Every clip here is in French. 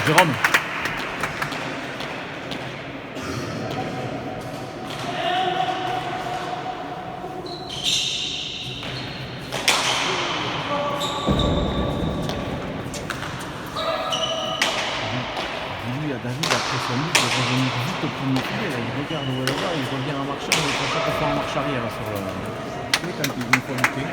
Jérôme. Dis-lui à David, après son but, de revenir vite au premier filet. Là, il regarde où elle va, il revient en marchant, il fait chaque fois en marche arrière sur le. Tu sais, quand il veut une fois lutter.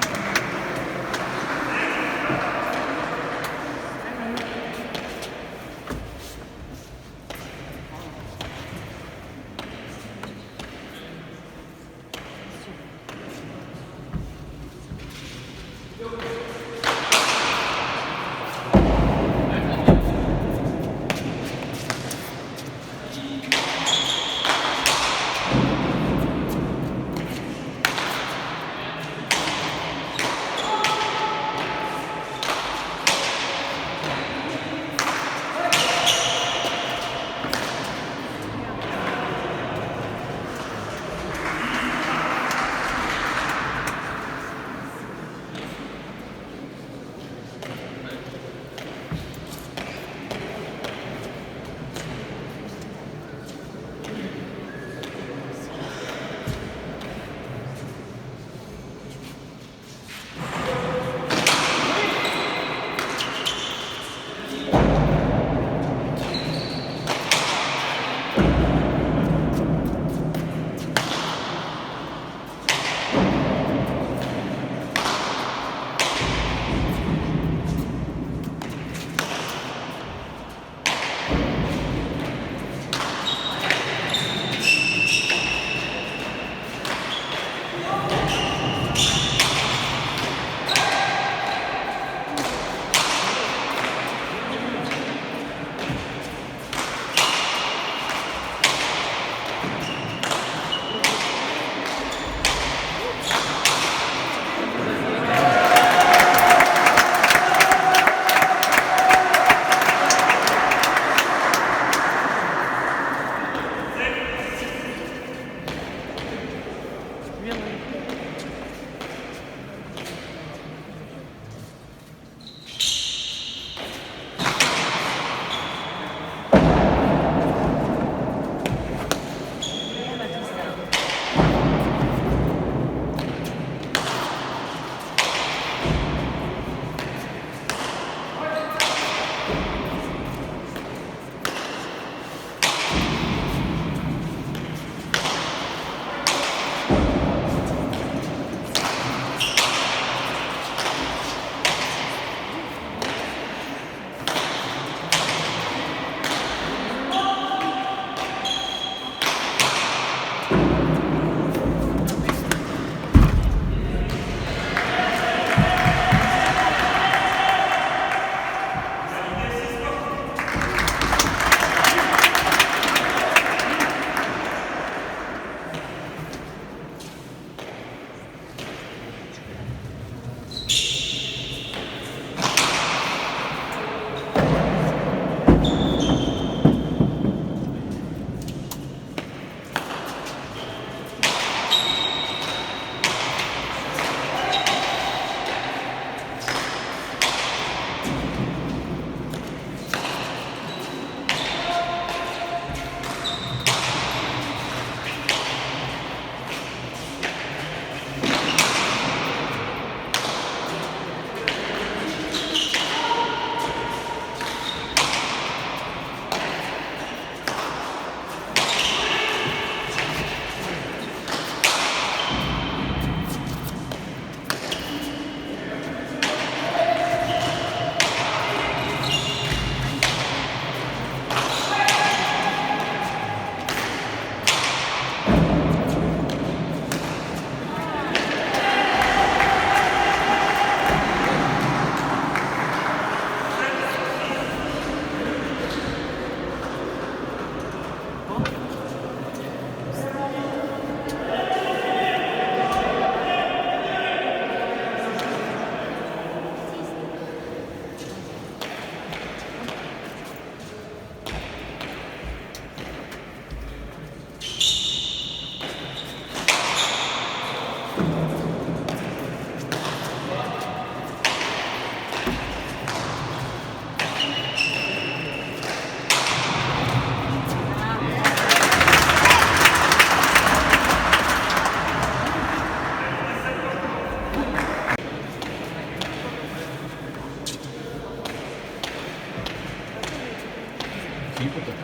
Si, peut-être.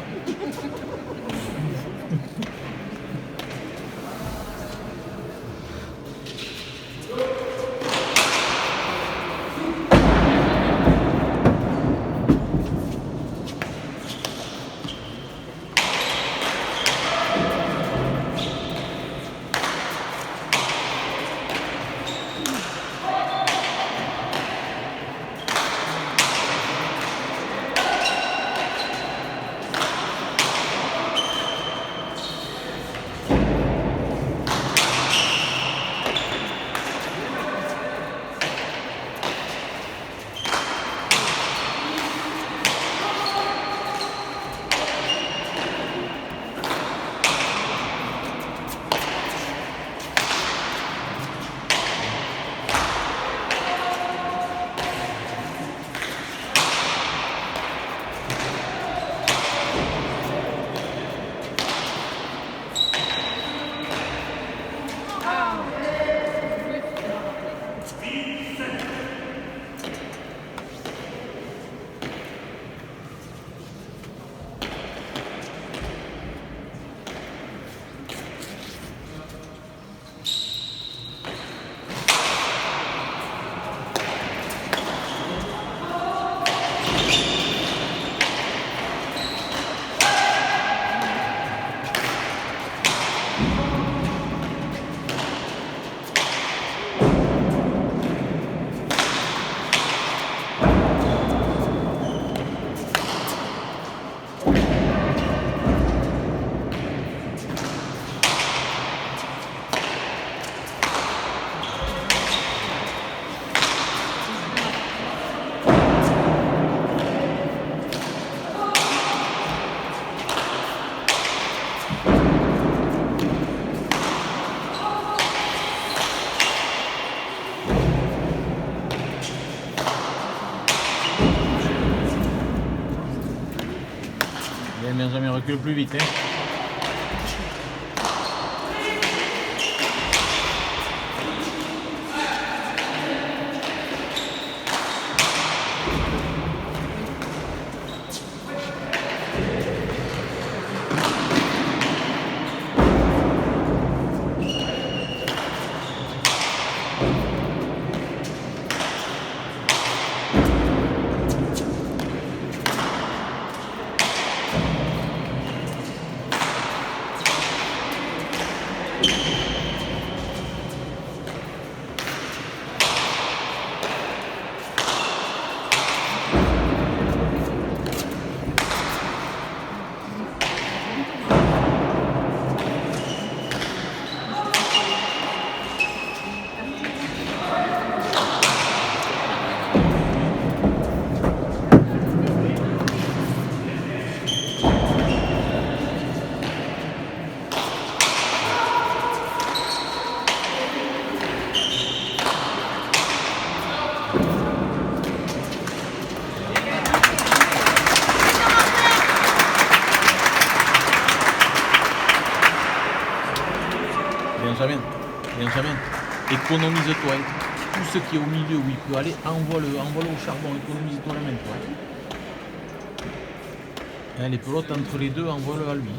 Benjamin recule plus vite. Hein. Benjamin, économise-toi. Tout ce qui est au milieu où il peut aller, envoie-le au charbon, économise-toi la main. Toi. Les pelotes entre les deux, envoie-le à lui.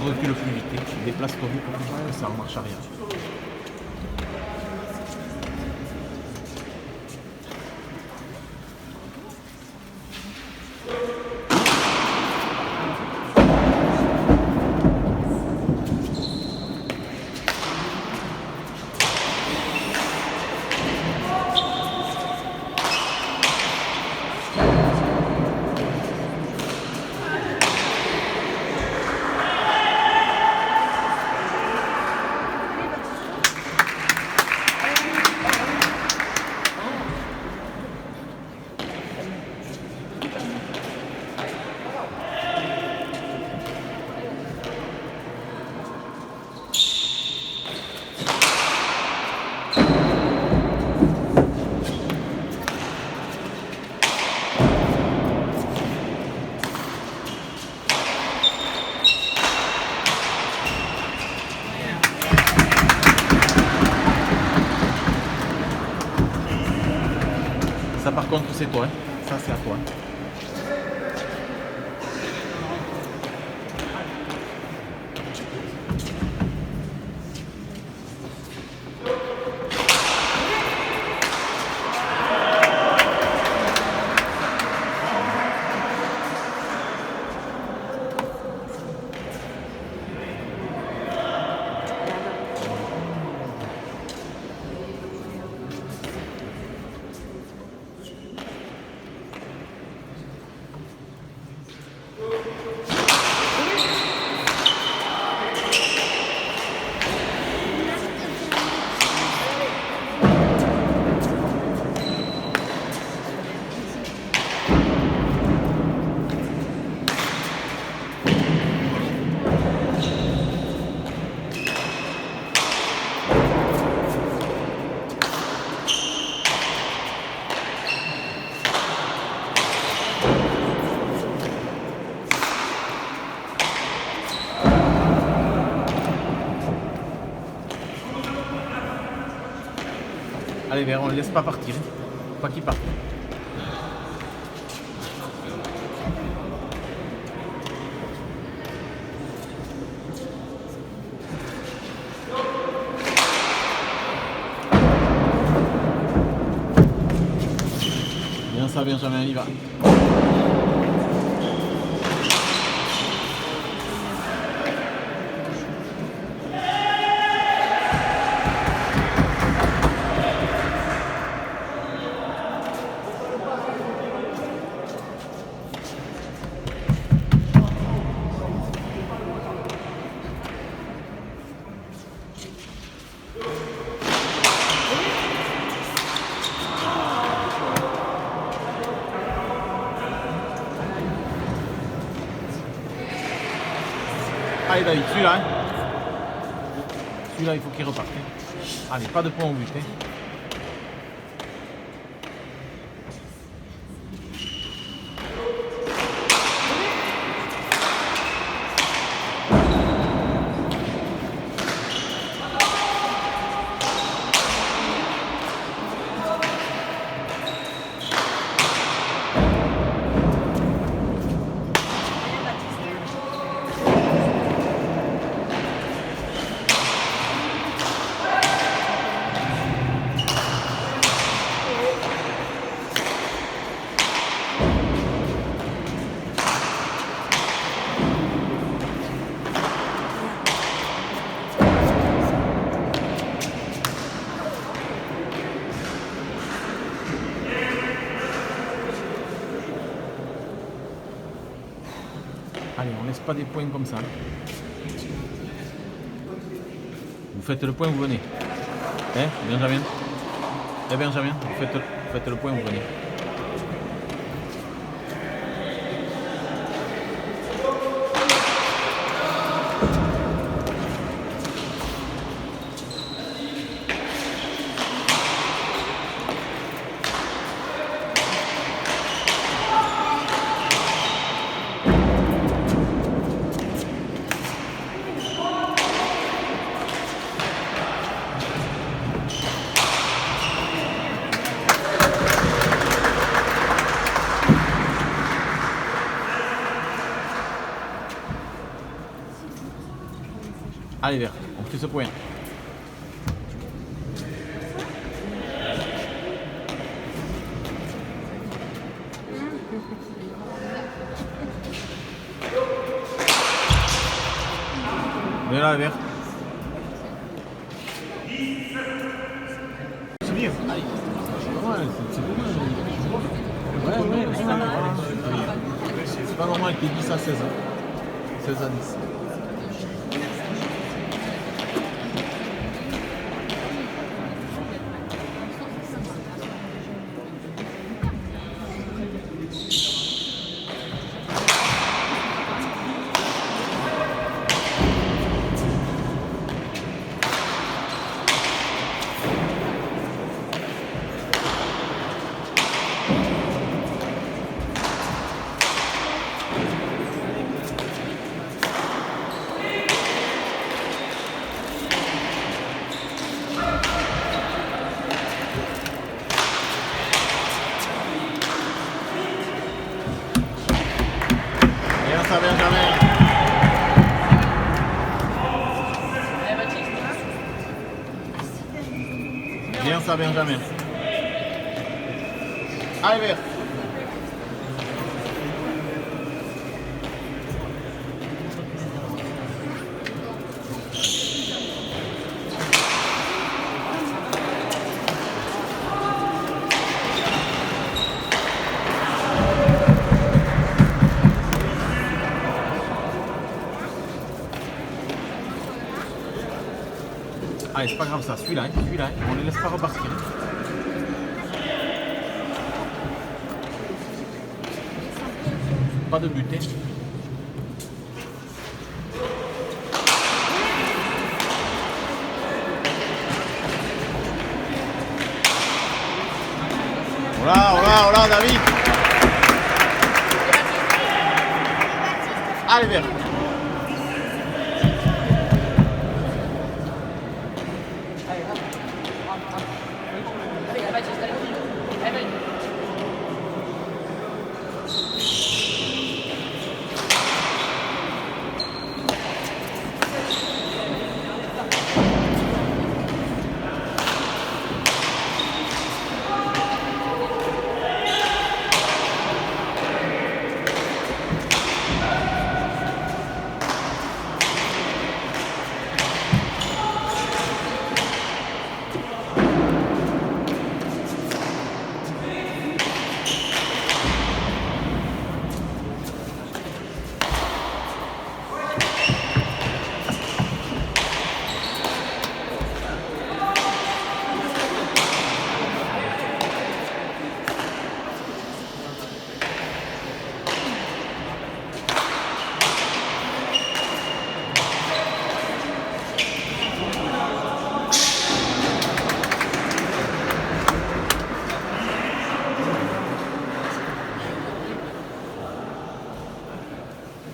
Recule plus vite, déplace-toi beaucoup plus loin, ça en marche arrière. par contre c'est toi. Hein. Ça c'est à toi. Allez, Vert, on ne le laisse pas partir. Faut pas qu'il parte. Bien ça, Benjamin, il y va. Allez David, celui-là, hein. Celui-là il faut qu'il reparte. Hein. Allez, pas de point au but. Hein. Allez, on laisse pas des points comme ça. Vous faites le point, vous venez. Hein, Benjamin? Eh Benjamin, vous faites le point, vous venez. Allez Vert, on fait ce point. Mais là Vert. C'est bien. C'est pas mal. Ouais, c'est pas normal qu'il ait 10 à 16 ans. 16 à 10. Bien ça, Benjamin. Allez, vert. Allez, c'est pas grave ça, celui-là, on les laisse pas repartir. Pas de but, hein. Voilà, David. Allez, vert.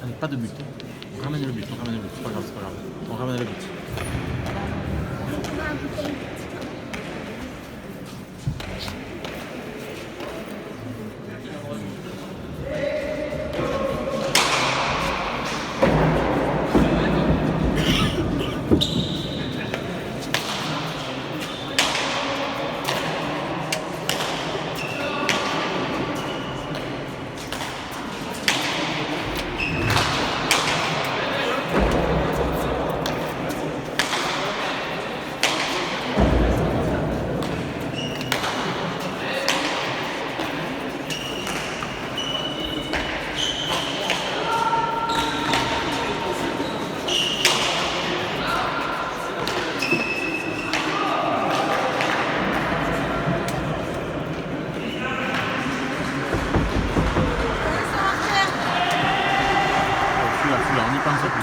Allez, pas de but. On ramène le but, c'est pas grave. On ramène le but. On y pense plus.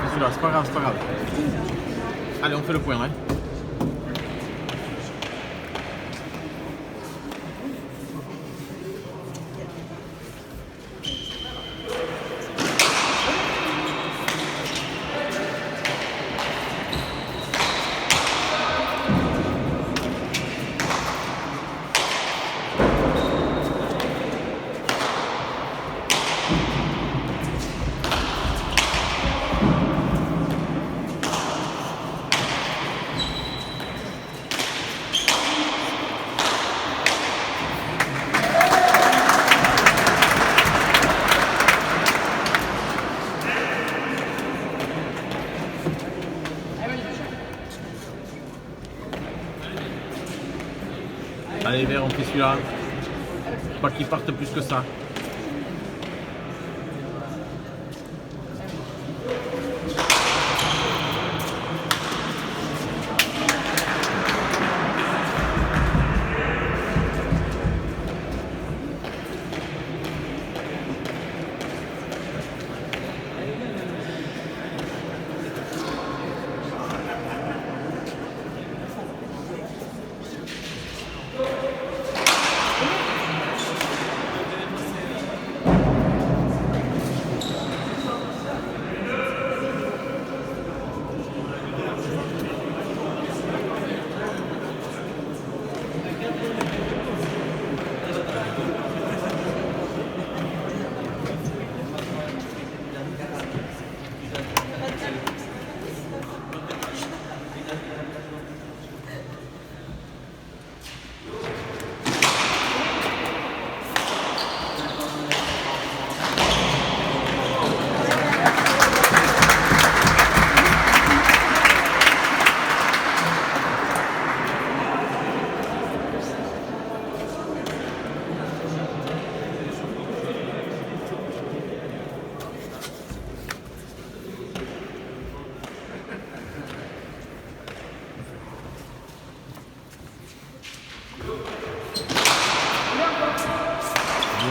Celui-là, c'est pas grave. Allez, on fait le point, hein. Allez, vert, on fait celui-là. Pas qu'il parte plus que ça.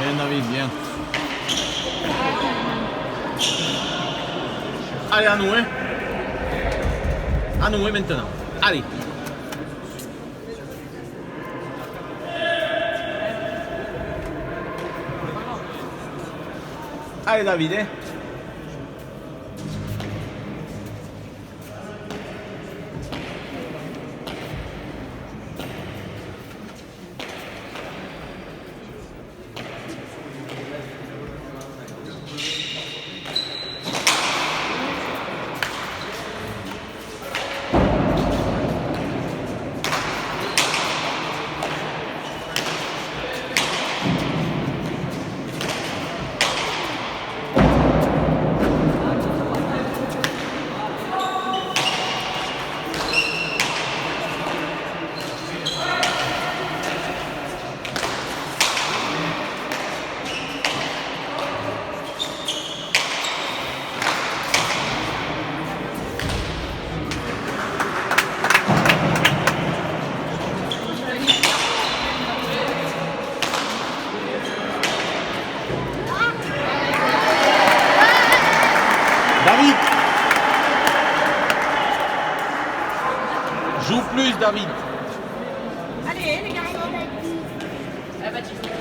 Bien David, bien. Allez, à nous, hein. À nous, hein, maintenant. Allez. Allez, David, hein. David. Joue plus, David. Allez, les garçons. Ah bah, tu joues.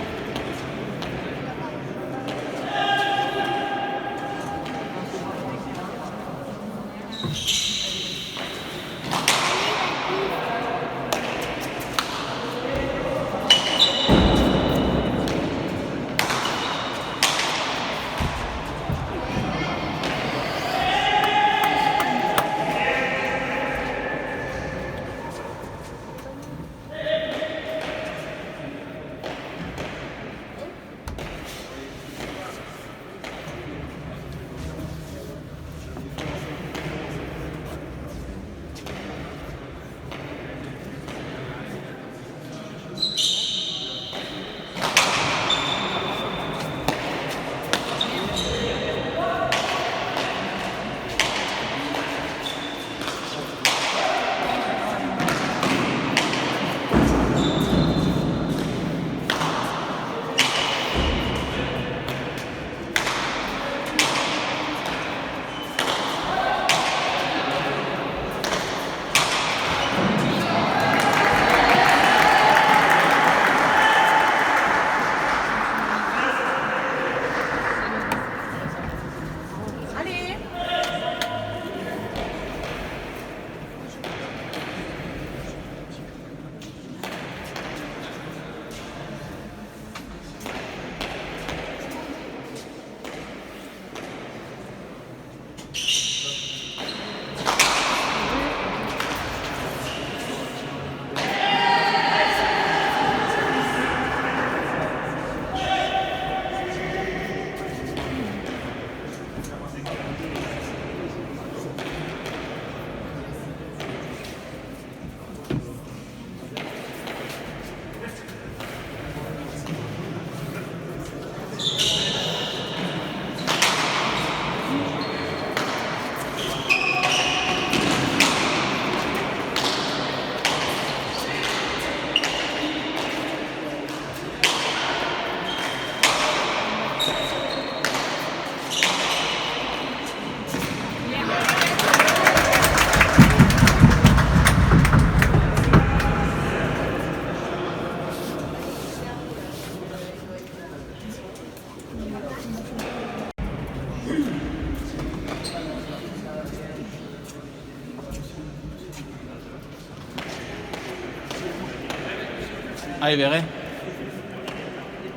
Allez, Verret.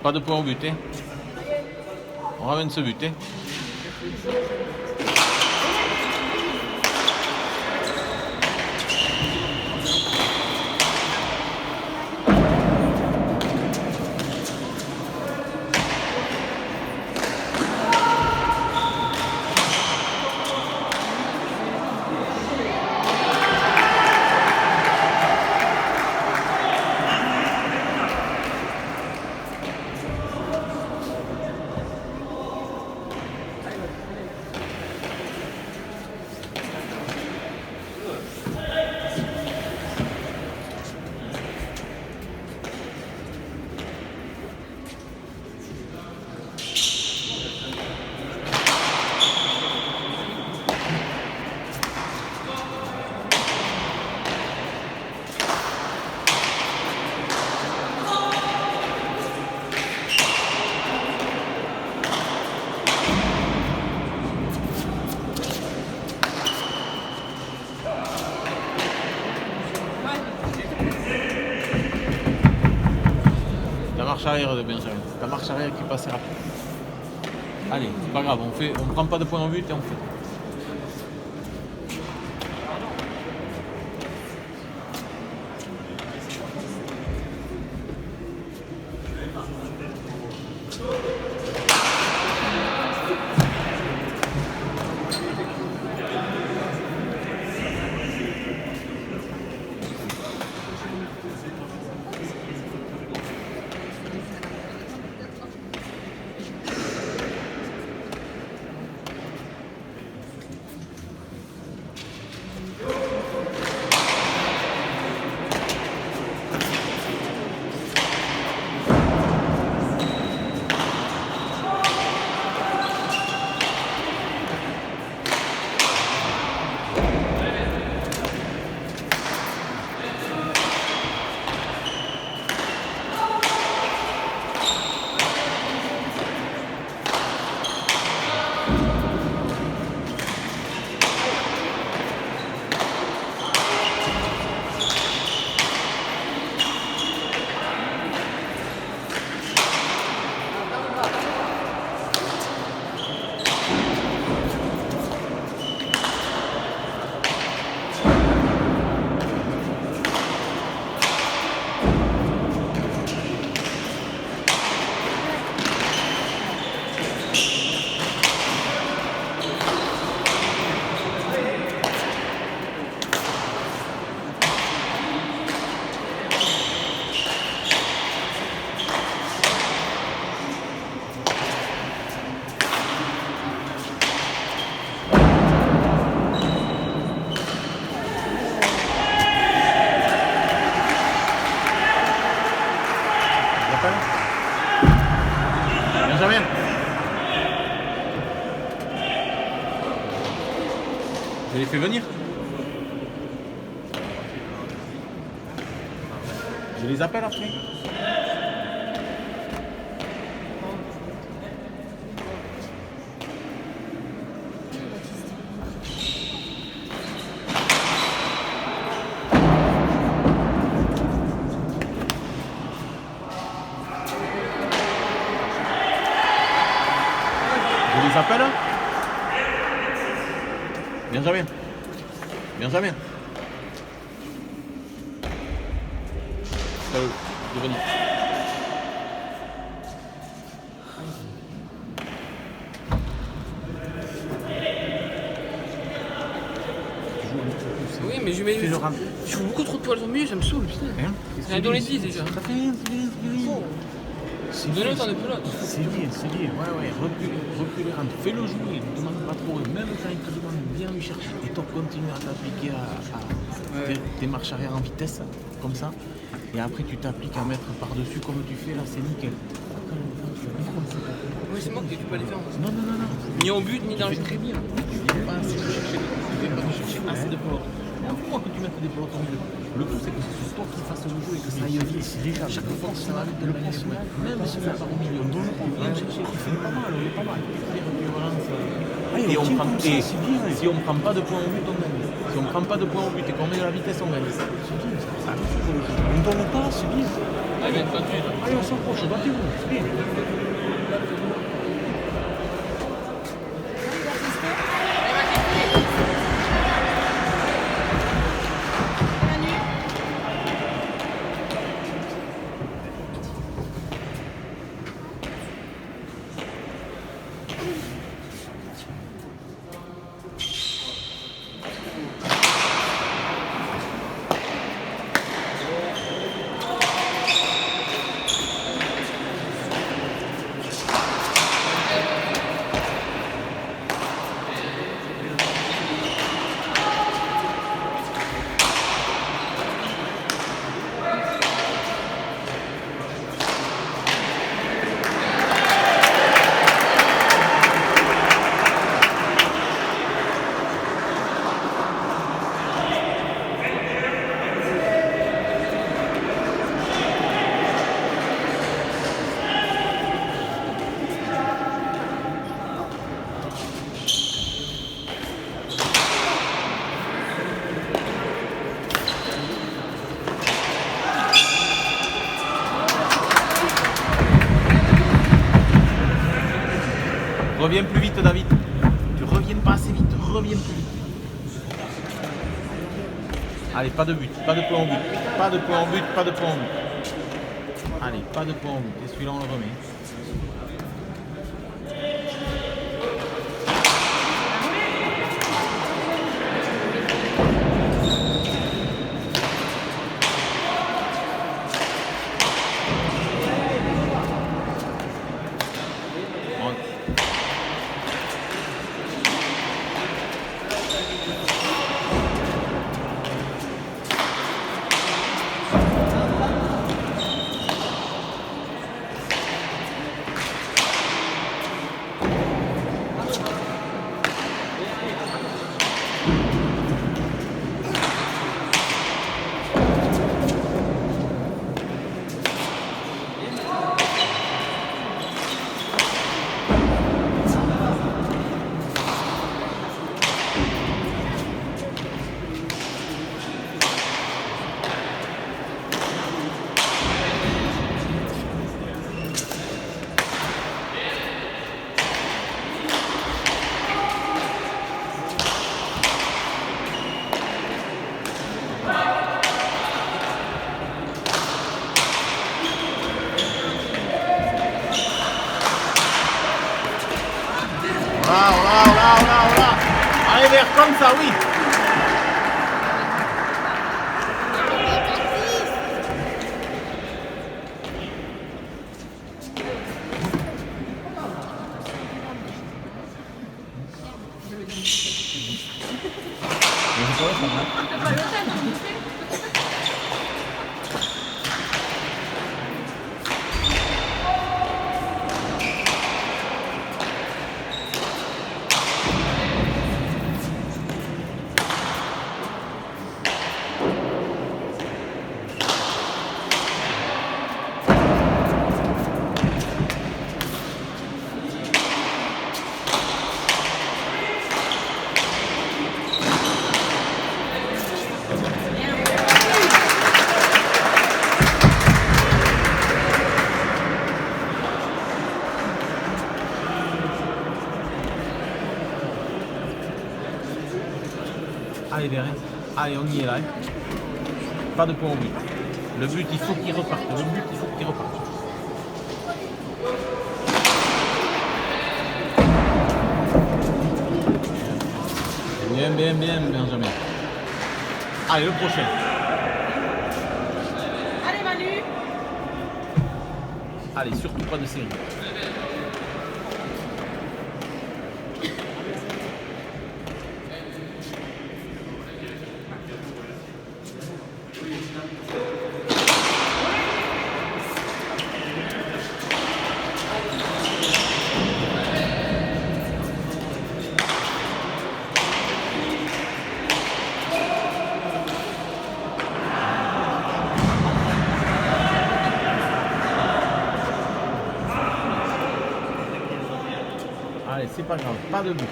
Pas de point au but. Hein. On ramène ce but. Hein. marche arrière de Benjamin. Ta marche arrière qui passe rapide. Allez, c'est pas grave, on prend pas de point au but et on fait. Benjamin. Je les fais venir. Je les appelle après. Je les appelle. Benjamin. Benjamin. De venir. Oui, mais je mets. Fais le ram. Je fais beaucoup trop de poils au milieu, ça me saoule, putain. Hein? C'est dans les 10 déjà. Ça fait rien, c'est bien. C'est Donne bien. le temps de pelote. C'est bien, c'est bien. Ouais, reculer, rentre. Fais-le jouer, ne demande pas trop. Et même quand il te demande, viens lui chercher. Et toi, continue à t'appliquer à tes marches arrière en vitesse, comme ça. Et après, tu t'appliques à mettre par-dessus comme tu fais là, c'est nickel. Oui, c'est moi qui peux pas les faire. Non. Ni au but, ni dans Tu le fais très bien. Tu viens pas assez de chercher, assez de pelotes. Moi que tu mettes des pelotes au milieu. Le tout, c'est que c'est toi qui fasses le jeu et que ça aille vite. Chaque fois que ça va vite de le prendre, même si ça va au milieu, on donne pas. Viens chercher, il fait pas mal, on est pas mal. Et on prend, et si on ne prend pas de points au but, on gagne. Si on ne prend pas de points au but et qu'on met de la vitesse, on gagne. C'est bien, ça. On ne donne pas, c'est bien. Allez, continue. Allez, on s'approche, battez-vous, c'est bien. Reviens plus vite, David. Tu reviens pas assez vite, reviens plus vite. Allez, pas de but, pas de point au but. Pas de point au but, pas de point au but. Allez, pas de point au but. Et celui-là, on le remet. Voilà. Allez vers comme ça, oui. Allez, Vérin. Allez, on y est là. Pas de point au but. Le but, il faut qu'il reparte. Le but, il faut qu'il reparte. Bien, Benjamin. Allez, le prochain. Allez, Manu. Allez, surtout pas de série. Allez, c'est pas grave, pas de but.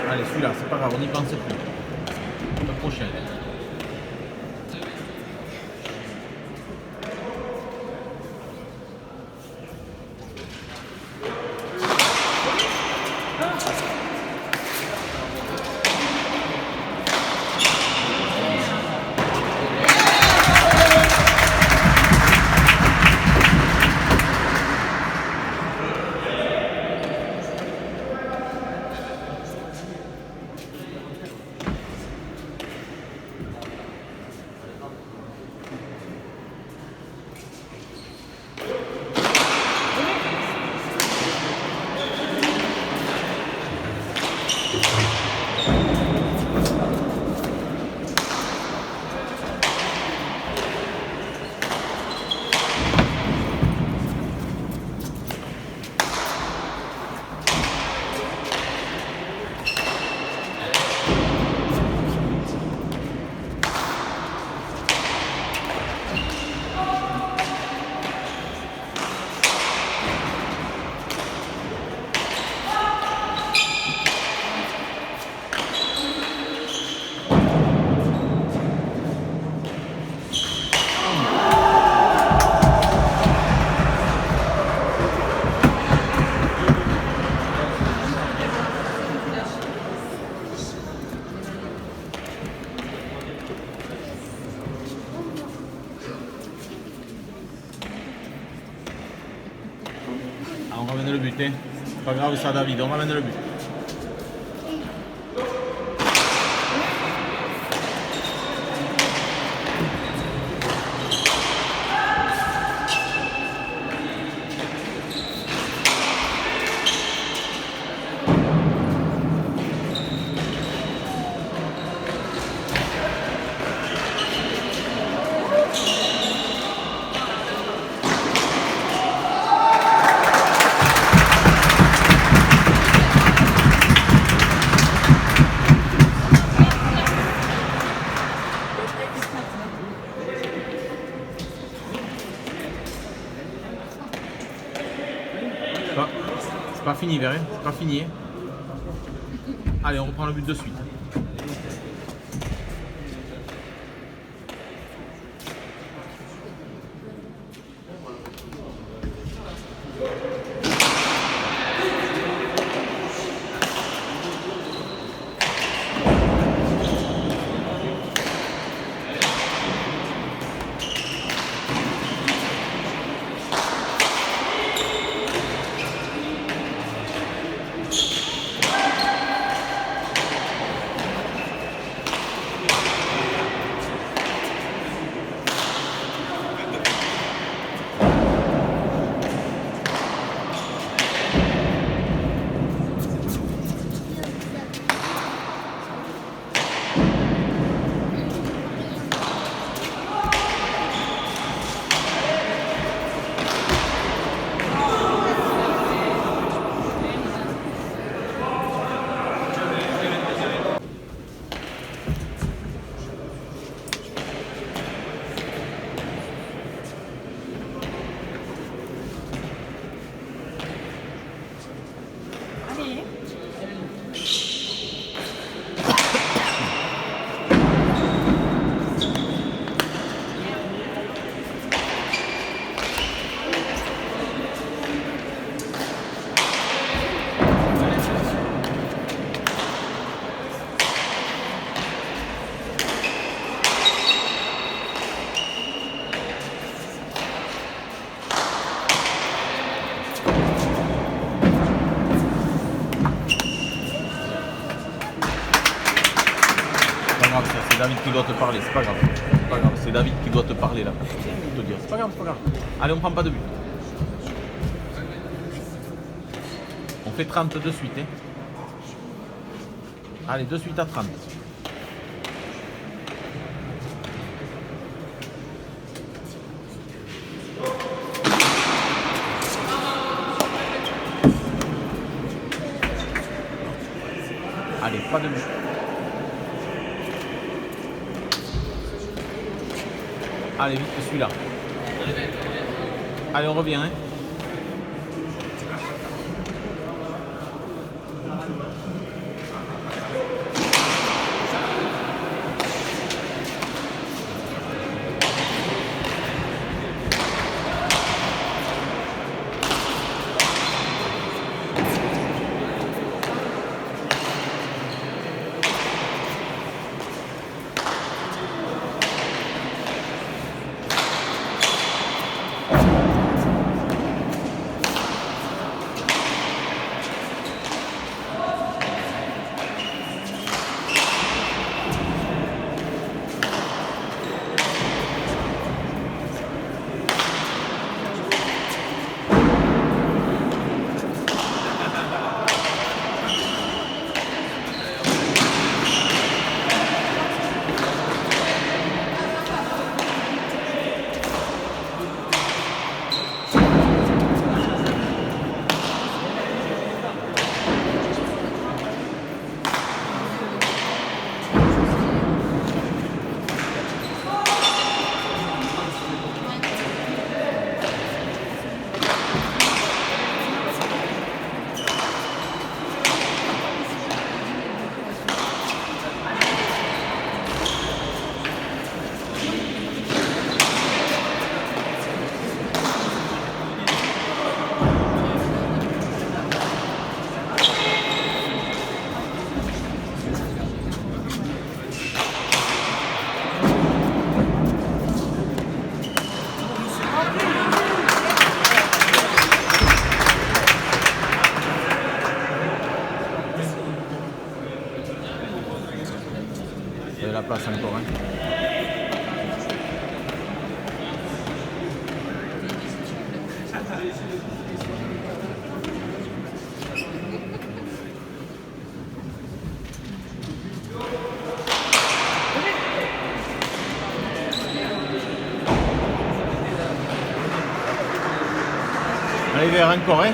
Allez, celui-là, c'est pas grave, on n'y pense plus. Le prochain. but. Hein. C'est pas grave ça, David, on ramène le but. C'est pas fini, Vérin, c'est pas fini. Hein. Allez, on reprend le but de suite. Allez. C'est David qui doit te parler, c'est pas grave. C'est pas grave, c'est David qui doit te parler là. Te dire. C'est pas grave, c'est pas grave. Allez, on prend pas de but. On fait 30 de suite. Hein. Allez, de suite à 30. Allez, pas de but. Allez, vite, celui-là. Allez, on revient. Hein. Il y a de la place encore. Hein. Allez vers encore, hein.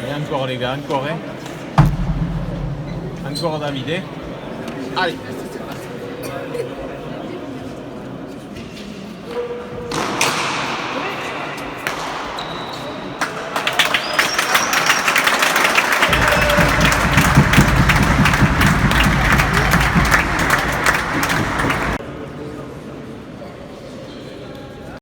Et encore les gars, encore hein. Encore David hein. Allez.